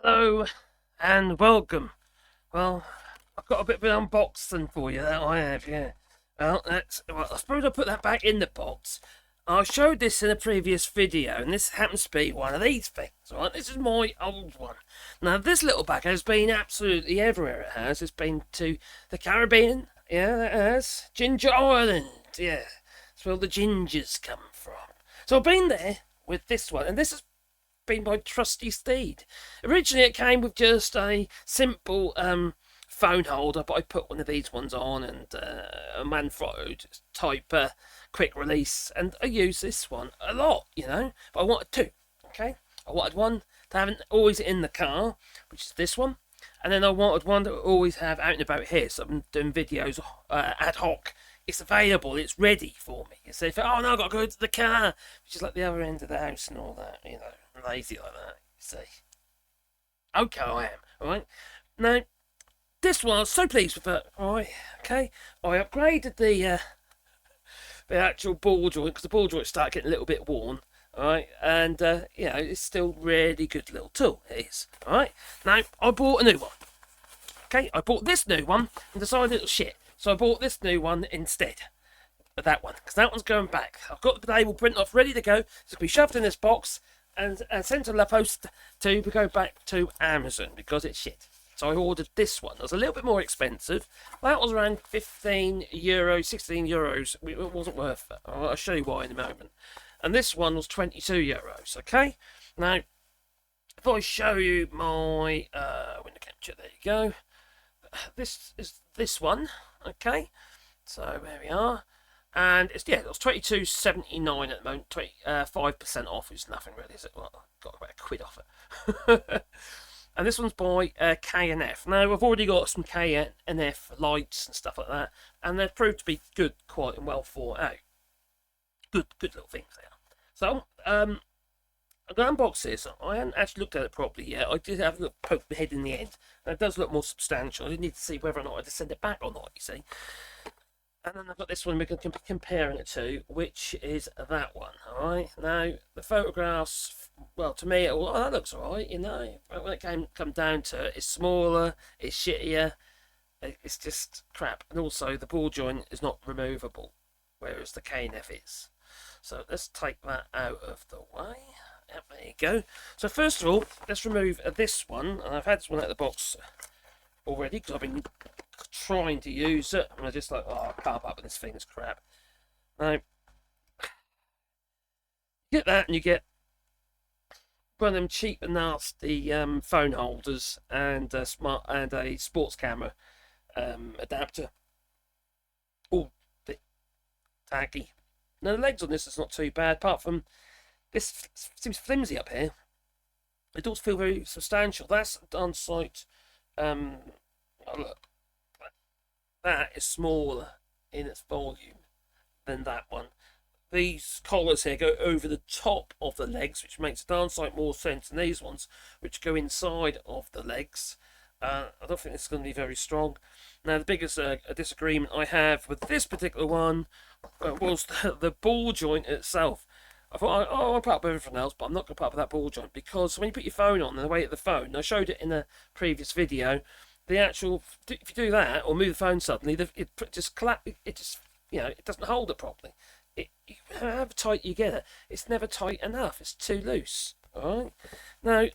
Hello and welcome. Well, I've got a bit of an unboxing for you that I have, yeah. I suppose I'll put that back in the box. I showed this in a previous video, and this happens to be one of these things, right? This is my old one. Now, this little bag has been absolutely everywhere, it has. It's been to the Caribbean, yeah, it has. Ginger Island, yeah. That's where all the gingers come from. So I've been there with this one, and this has been my trusty steed. Originally, it came with just a simple phone holder, but I put one of these ones on and a Manfrotto type quick release, and I use this one a lot, But I wanted two, okay? I wanted one to have always in the car, which is this one, and then I wanted one that I always have out and about here, so I'm doing videos ad hoc. It's available, it's ready for me. You see, oh no, I've got to go to the car, which is like the other end of the house and all that, lazy like that, you see. Okay, I am, alright? Now, this one, I was so pleased with it, alright, okay? I upgraded the actual ball joint, because the ball joint started getting a little bit worn, alright? And, it's still really good little tool, it is, alright? Now, I bought a new one, okay? I bought this new one and decided it was shit. So I bought this new one instead of that one, because that one's going back. I've got the label print off ready to go. It's going to be shoved in this box and sent to La Poste to go back to Amazon because it's shit. So I ordered this one. It was a little bit more expensive. That was around €15, €16. It wasn't worth it. I'll show you why in a moment. And this one was €22. Okay. Now, if I show you my window capture, there you go. This is this one. Okay, so there we are, and it was £22.79 at the moment. 5% off is nothing really, is it? Well, got about £1 off it. And this one's by K&F. Now I've already got some K&F lights and stuff like that, and they've proved to be good quality and well thought out. Good little things there. So I'm going to unbox this. I haven't actually looked at it properly yet. I did have a look, poke my head in the end. And it does look more substantial. I did need to see whether or not I had to send it back or not, you see. And then I've got this one we're going to be comparing it to, which is that one, alright? Now, the photographs, well, to me, that looks alright, But when it come down to it, it's smaller, it's shittier, it's just crap. And also, the ball joint is not removable, whereas the KNF is. So let's take that out of the way. Yep, there you go. So first of all, let's remove this one. And I've had this one out of the box already because I've been trying to use it. And I'm just like, oh, I can't up with this thing, it's crap. Now, you get that and you get one of them cheap and nasty phone holders and a sports camera adapter. All bit taggy. Now the legs on this is not too bad, apart from this seems flimsy up here. It does feel very substantial. That's on site. Look, that is smaller in its volume than that one. These collars here go over the top of the legs, which makes the darn sight more sense than these ones, which go inside of the legs. I don't think it's going to be very strong. Now, the biggest disagreement I have with this particular one was the ball joint itself. I thought, I'll put up everything else, but I'm not going to put up that ball joint because when you put your phone on and the weight of the phone, I showed it in a previous video, the actual, if you do that or move the phone suddenly, it just collapses, it doesn't hold it properly. However tight you get it, it's never tight enough, it's too loose, alright? Now,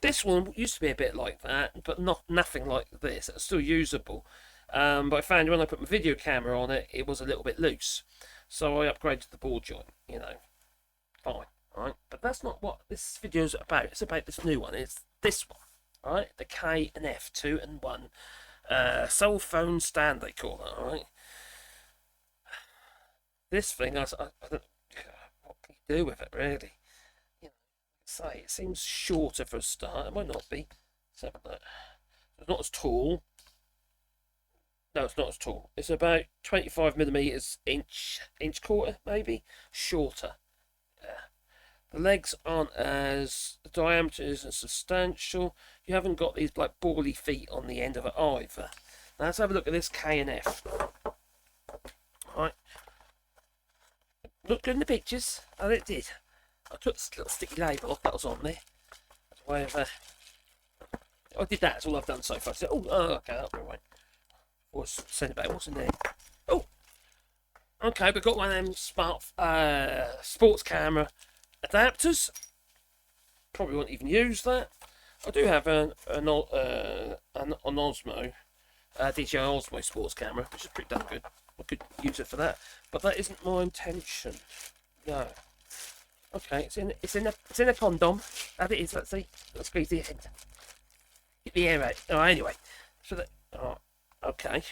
this one used to be a bit like that, but nothing like this, it's still usable. But I found when I put my video camera on it, it was a little bit loose. So I upgraded the ball joint, fine, alright? But that's not what this video's about. It's about this new one. It's this one, alright? The K&F 2-in-1 cell phone stand, they call it, alright? This thing, I don't know what can you do with it, really? Say it seems shorter for a start. It might not be. So it's not as tall. No, it's not as tall. It's about 25mm inch quarter, maybe shorter. The legs aren't as, the diameter isn't substantial. You haven't got these like bally feet on the end of it either. Now let's have a look at this K&F. Alright. Look good in the pictures. Oh, it did. I took this little sticky label off that was on there. As a way of I did that. That's all I've done so far. So, okay, that'll be right. Send it back. What's in there? Oh, okay. We've got one of them smart sports camera adapters. Probably won't even use that. I do have an Osmo, DJI Osmo sports camera, which is pretty damn good. I could use it for that, but that isn't my intention. No. Okay, it's in a condom. That it is. Let's see. Let's squeeze the head. Get the air out. Oh, anyway. So that. Oh, okay.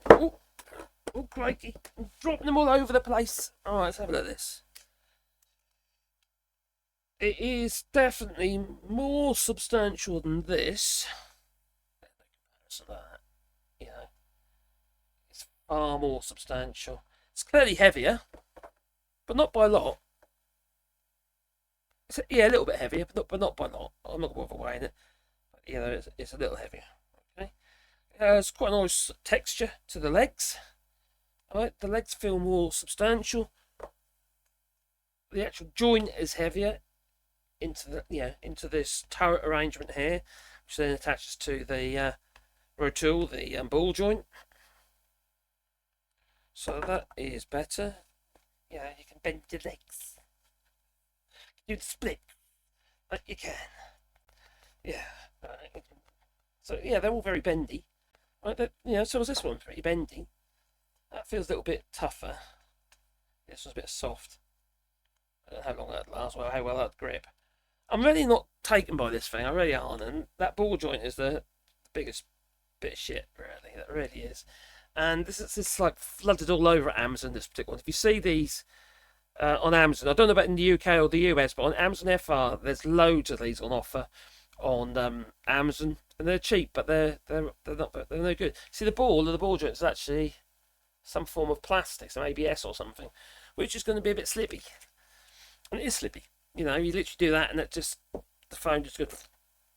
Oh, crikey! I'm dropping them all over the place. All right, let's have a look at this. It is definitely more substantial than this. So that, you know, it's far more substantial. It's clearly heavier, but not by a lot. Yeah, a little bit heavier, but not by a lot. I'm not going to bother weighing it. But, you know, it's a little heavier. Okay, it's quite a nice texture to the legs. All right, the legs feel more substantial. The actual joint is heavier into this turret arrangement here, which then attaches to the rotool, the ball joint. So that is better. Yeah, you can bend your legs. Do the split, but you can. Yeah. So yeah, they're all very bendy. Right, so was this one pretty bendy. That feels a little bit tougher. This one's a bit soft. I don't know how long that lasts, or how well that grip. I'm really not taken by this thing. I really aren't. And that ball joint is the biggest bit of shit, really. That really is. And this is like flooded all over Amazon. This particular one. If you see these on Amazon, I don't know about in the UK or the US, but on Amazon FR, there's loads of these on offer on Amazon, and they're cheap, but they're no good. See, the ball joint is actually some form of plastic, some ABS or something, which is going to be a bit slippy, and it is slippy. You know, you literally do that, and the phone just goes,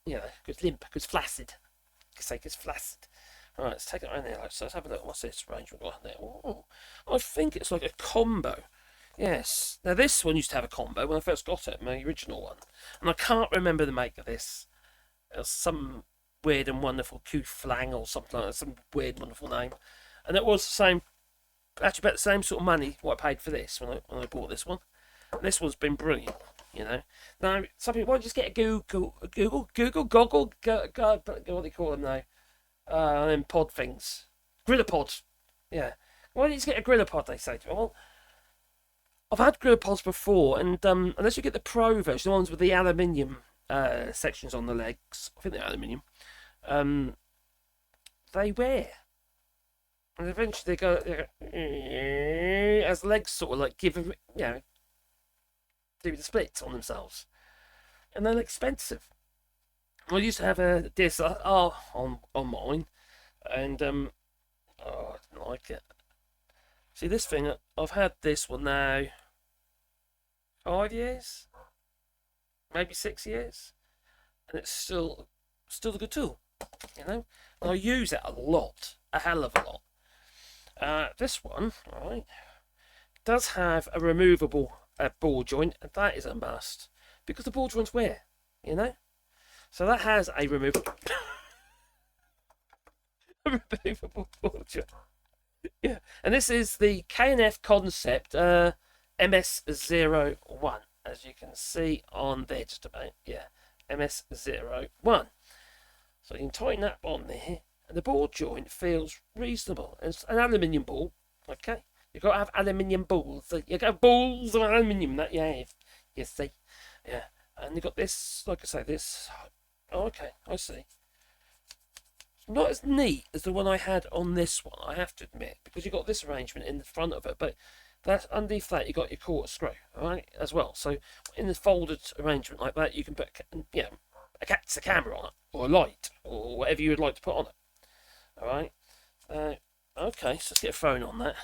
goes limp, goes flaccid. It's flaccid. All right, let's take it around there. So let's have a look. What's this arrangement got there? Ooh, I think it's like a combo. Yes. Now this one used to have a combo when I first got it, my original one, and I can't remember the make of this. It was some weird and wonderful Q-Flang or something like that, some weird wonderful name, and it was the same. Actually, about the same sort of money what I paid for this when I bought this one. And this one's been brilliant. Now some people why don't you just get a Google, Goggle, what do they call them now? Them pod things, GorillaPod. Yeah, why don't you just get a GorillaPod? They say to me. Well, I've had GorillaPods before, and unless you get the Pro version, the ones with the aluminium sections on the legs, I think they're aluminium. They wear, and eventually they go as the legs sort of like give do the splits on themselves, and they're expensive. I used to have a DSLR on mine, and I didn't like it. See, this thing, I've had this one now 5 years, maybe 6 years, and it's still a good tool, And I use it a lot, a hell of a lot. This one, right, does have a removable ball joint, and that is a must because the ball joints wear, So that has a removable, removable ball joint. Yeah, and this is the K&F Concept MS01, as you can see on there, just about. Yeah, MS01. So you can tighten that on there, and the ball joint feels reasonable. It's an aluminium ball, okay? You've got to have aluminium balls. So you got balls of aluminium that you have. You see, yeah, and you've got this, like I say, this. Oh, okay, I see. Not as neat as the one I had on this one, I have to admit, because you've got this arrangement in the front of it, but that's underneath that you've got your quarter screw, alright, as well. So in the folded arrangement like that, you can put, a camera on it, or a light, or whatever you would like to put on it. Alright, okay, so let's get a phone on that.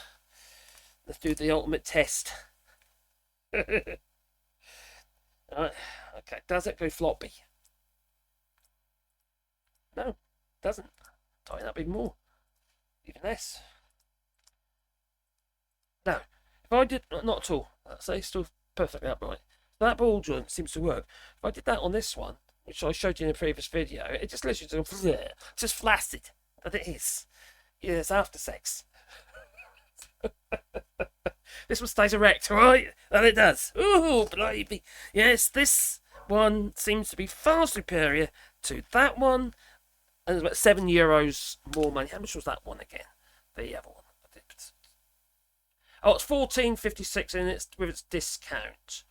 Let's do the ultimate test. Alright, okay, does it go floppy? No. Doesn't tighten up even more, even less. No, if I did not at all, say still perfectly upright. that ball joint seems to work. If I did that on this one, which I showed you in a previous video, it just literally just flaccid. That it is. Yes, after sex. This one stays erect, right? And it does. Ooh, blimey. Yes, this one seems to be far superior to that one. And it's about €7 more money. How much was that one again? The other one. Oh, it's 14.56 and it's with its discount.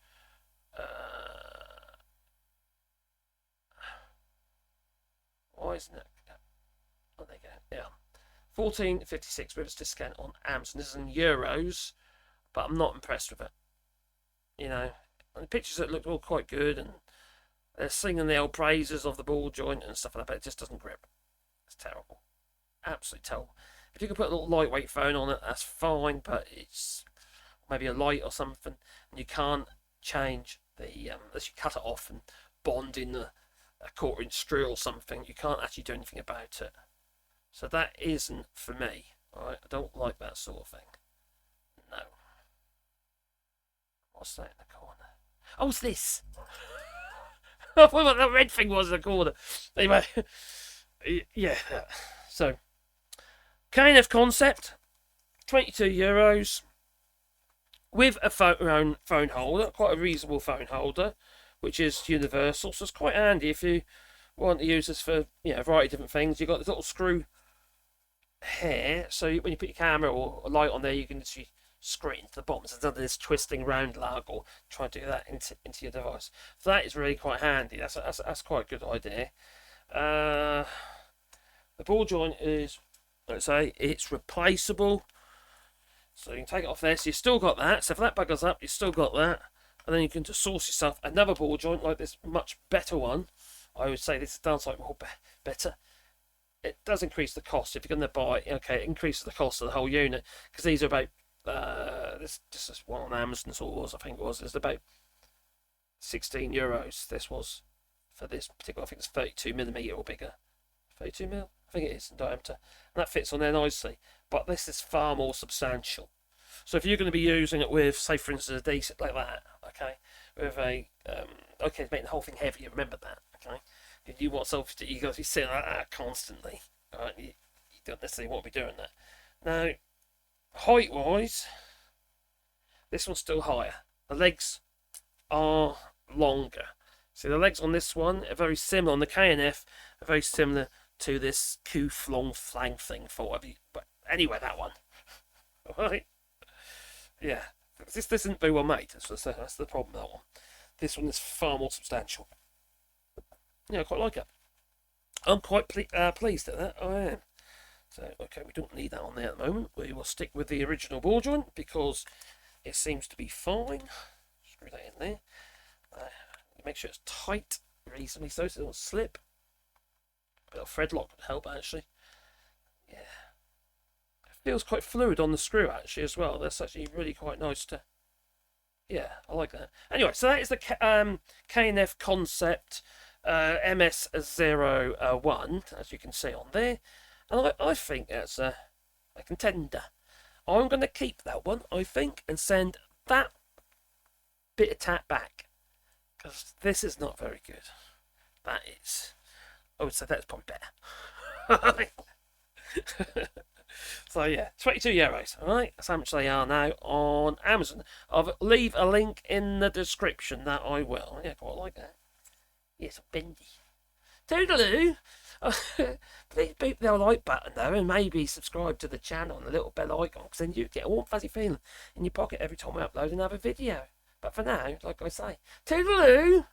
Why isn't it? Oh, there you go. Yeah. 14.56 with its discount on Amazon. This is in euros, but I'm not impressed with it. You know, and the pictures that looked all quite good, and they're singing the old praises of the ball joint and stuff like that, but it just doesn't grip. It's terrible. Absolutely terrible. If you can put a little lightweight phone on it, that's fine, but it's maybe a light or something, and you can't change the, unless you cut it off and bond in a 1/4-inch screw or something, you can't actually do anything about it. So that isn't for me. Alright, I don't like that sort of thing. No. What's that in the corner? Oh, what's this? I thought what that red thing was in the corner. Anyway, yeah. So, KNF concept, €22 with a phone holder, quite a reasonable phone holder, which is universal. So it's quite handy if you want to use this for a variety of different things. You've got this little screw here, so when you put your camera or a light on there, you can just screw it into the bottom. So it's under this twisting round lug, or try to do that into your device. So that is really quite handy. That's quite a good idea. The ball joint is, let's say, it's replaceable. So you can take it off there. So you've still got that. So if that buggers up, you've still got that. And then you can just source yourself another ball joint like this much better one. I would say this is done slightly more better. It does increase the cost. If you're going to buy, okay, it increases the cost of the whole unit, because these are about, this one on Amazon I think it was, it's about €16. This was, for this particular, I think it's 32mm or bigger. 32mm? I think it is in diameter. And that fits on there nicely. But this is far more substantial. So if you're going to be using it with, say for instance, a decent like that, okay, with a, okay, making the whole thing heavier, remember that, okay? If you want something, you got to be sitting like that constantly, right? You don't necessarily want to be doing that. Now, height-wise, this one's still higher. The legs are longer. See, the legs on this one are very similar, on the KNF, are very similar to this Long Flang thing, for whatever you, but anyway, that one. Right? Yeah. This isn't very well made. That's the problem, that one. This one is far more substantial. Yeah, I quite like it. I'm quite pleased at that. I am. So, okay, we don't need that on there at the moment. We will stick with the original ball joint because it seems to be fine. Screw that in there. Make sure it's tight, reasonably so it doesn't slip. A bit of thread lock would help, actually. Yeah. It feels quite fluid on the screw, actually, as well. That's actually really quite nice to... Yeah, I like that. Anyway, so that is the KNF Concept MS01, as you can see on there. And I think that's a contender. I'm going to keep that one, I think, and send that bit of tat back. Because this is not very good. That is... I would say that's probably better. So yeah, €22. Alright, that's how much they are now on Amazon. I'll leave a link in the description, that I will. Yeah, quite like that. Yes, bendy. Toodaloo! Please beep the like button though, and maybe subscribe to the channel and the little bell icon, because then you get a warm fuzzy feeling in your pocket every time I upload another video. But for now, like I say, toodaloo!